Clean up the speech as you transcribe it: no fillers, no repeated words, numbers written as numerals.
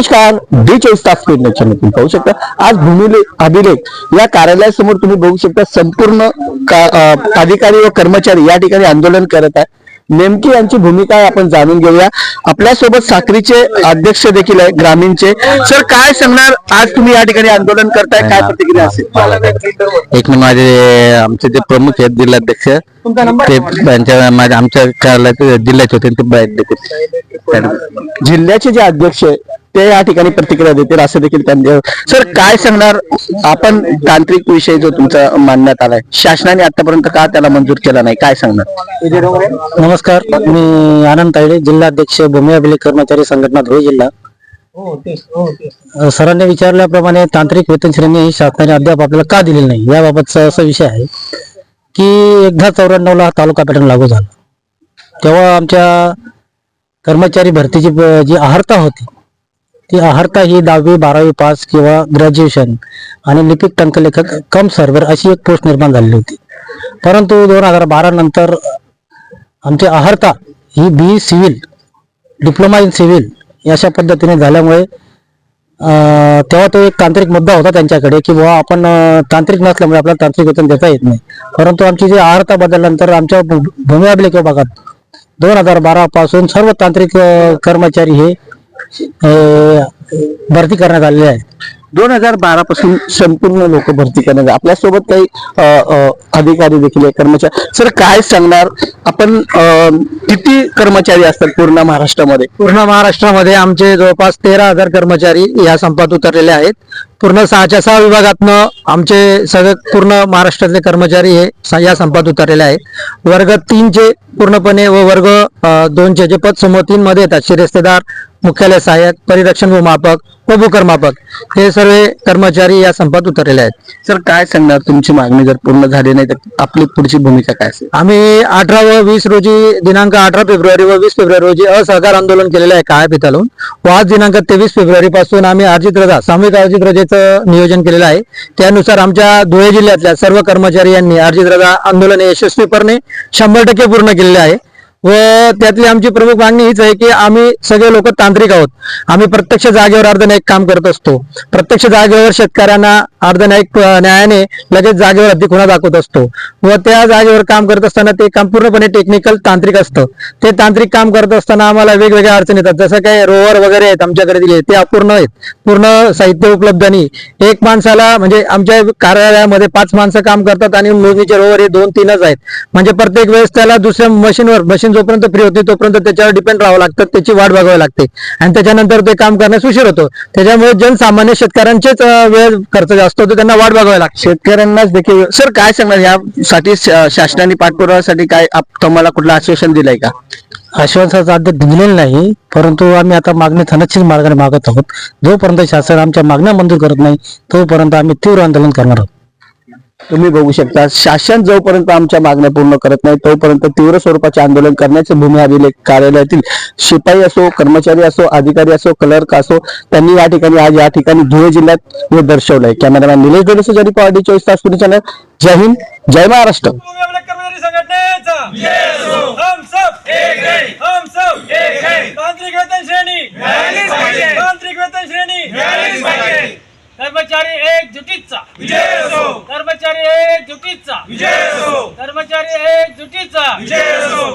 नमस्कार, डी24 तास पेडणे चॅनल तुम्ही पाहू शकता। आज भूमी अभिलेख या कार्यालयासमोर तुम्ही बघू शकता संपूर्ण अधिकारी व कर्मचारी या ठिकाणी आंदोलन करत आहे। नेमकी यांची भूमिका आपण जाणून घेऊया। आपल्या सोबत साक्रीचे अध्यक्ष देखील आहे ग्रामीणचे। सर काय सांगणार, आज तुम्ही या ठिकाणी आंदोलन करताय, काय प्रतिक्रिया असेल? एक माझे आमचे जे प्रमुख आहेत जिल्हाध्यक्ष ते आमच्या कार्यालयात जिल्ह्याचे होते जिल्ह्याचे जे अध्यक्ष ते या ठिकाणी प्रतिक्रिया देतील असं देखील त्यांनी। सर काय सांगणार आपण, तांत्रिक विषय जो तुमचा मांडण्यात आलाय, शासनाने आतापर्यंत का त्याला मंजूर केला नाही, काय सांगणार? नमस्कार, मी आनंद तायडे, जिल्हाध्यक्ष भूमी अभिलेख कर्मचारी संघटना धुळे जिल्हा। सरांनी विचारल्याप्रमाणे तांत्रिक वेतन श्रेणी ही शासनाने अद्याप आपल्याला का दिलेली नाही याबाबतचा असा विषय आहे की एकदा 94ला तालुका पॅटर्न लागू झाला तेव्हा आमच्या कर्मचारी भरतीची जी अर्हता होती ती अर्हता ही 10वी 12वी पास किंवा ग्रॅज्युएशन आणि लिपिक टंकलेखक कम सर्व्हर अशी एक पोस्ट निर्माण झालेली होती। परंतु 2012 नंतर आमची अर्हता ही बी सिव्हिल, डिप्लोमा इन सिव्हिल अशा पद्धतीने झाल्यामुळे तेव्हा तो एक तांत्रिक मुद्दा होता त्यांच्याकडे की बाबा आपण तांत्रिक नसल्यामुळे आपल्याला तांत्रिक वेतन देता येत नाही। परंतु आमची जी अर्हता बदलल्यानंतर आमच्या भूमी अभिलेख विभागात 2012 पासून सर्व तांत्रिक कर्मचारी हे भरती करण्यात आलेले आहे। 2012 पासून संपूर्ण लोक भरती करण्यात, आपल्यासोबत काही अधिकारी देखील आहे, कर्मचारी। सर काय सांगणार आपण, किती कर्मचारी असतात पूर्ण महाराष्ट्रामध्ये? पूर्ण महाराष्ट्रामध्ये आमचे जवळपास 13,000 कर्मचारी या संपात उतरलेले आहेत। पूर्ण 6च्या 6 विभागातनं आमचे सगळे पूर्ण महाराष्ट्रातले कर्मचारी हे या संपात उतरलेले आहेत। वर्ग 3चे पूर्णपणे व वर्ग 2चे जे पद समूह 3 मध्ये येतात, शिरस्तेदार, मुख्यालय सहाय्यक, परिरक्षण भूमापक व भूकरमापक हे सर्व कर्मचारी या संपात उतरलेले आहेत। सर काय सांगणार, तुमची मागणी जर पूर्ण झाली नाही तर आपली पुढची भूमिका काय असेल? आम्ही 18 व 20 रोजी दिनांक 18 फेब्रुवारी व 20 फेब्रुवारी रोजी असहकार आंदोलन केलेलं आहे काळ्या फितालावून व आज दिनांक 23 फेब्रुवारी पासून आम्ही अर्जित रजा, सामूहिक अर्जित रजेचं नियोजन केलेलं आहे। त्यानुसार आमच्या धुळे जिल्ह्यातल्या सर्व कर्मचारी यांनी अर्जित रजा आंदोलन यशस्वीपणे 100% पूर्ण केलेले आहे व त्यातली आमची प्रमुख मागणी हीच आहे की आम्ही सगळे लोक तांत्रिक आहोत। आम्ही प्रत्यक्ष जागेवर अर्धन्यायिक काम करत असतो। प्रत्यक्ष जागेवर शेतकऱ्यांना अर्धन्यायिक न्यायाने लगेच जागेवर हद्दी खुणा दाखवत असतो व त्या जागेवर काम करत असताना ते काम पूर्णपणे टेक्निकल तांत्रिक असतं। ते तांत्रिक काम करत असताना आम्हाला वेगवेगळ्या अडचणी येतात, जसं काही रोवर वगैरे आहेत आमच्याकडे दिले ते अपूर्ण आहेत, पूर्ण साहित्य उपलब्ध नाही। एक माणसाला म्हणजे आमच्या कार्यालयामध्ये 5 माणसं काम करतात आणि मोजणीचे रोवर हे 2-3च आहेत। म्हणजे प्रत्येक वेळेस त्याला दुसऱ्या मशीन जोपर्यंत फ्री होती तोपर्यंत त्याच्यावर डिपेंड राहावं लागतं, त्याची वाट बघावी लागते आणि त्याच्यानंतर ते काम करण्यास उशीर होतो। त्याच्यामुळे जनसामान्य शेतकऱ्यांचेच वेळ खर्च जास्त होतो, त्यांना वाट बघावी लागते, शेतकऱ्यांनाच देखील। सर काय सांगणार, यासाठी शासनाने पाठपुराव्यासाठी काय तुम्हाला कुठलं आश्वासन दिलंय का? आश्वासनाचा अद्याप दिलेलं नाही, परंतु आम्ही आता मागणी थनच्छित मार्गाने मागत आहोत। जोपर्यंत शासन आमच्या मागण्या मंजूर करत नाही तोपर्यंत आम्ही तीव्र आंदोलन करणार आहोत। तुम्ही बघू शकता, शासन जोपर्यंत आमच्या मागण्या पूर्ण करत नाही तोपर्यंत तीव्र स्वरूपाचे आंदोलन करण्याचे भूमी अभिलेख कार्यालयातील शिपाई असो, कर्मचारी असो, अधिकारी असो, क्लर्क असो, त्यांनी या ठिकाणी आज या ठिकाणी धुळे जिल्ह्यात हे दर्शवलंय। कॅमेरामॅन निलेश दोडेसह जरी पार्टी 24 तास पुणे चॅनल। जय हिंद, जय महाराष्ट्र। कर्मचारी एकजुटीचा विजय असो, कर्मचारी एकजुटीचा विजय असो, कर्मचारी एकजुटीचा विजय असो।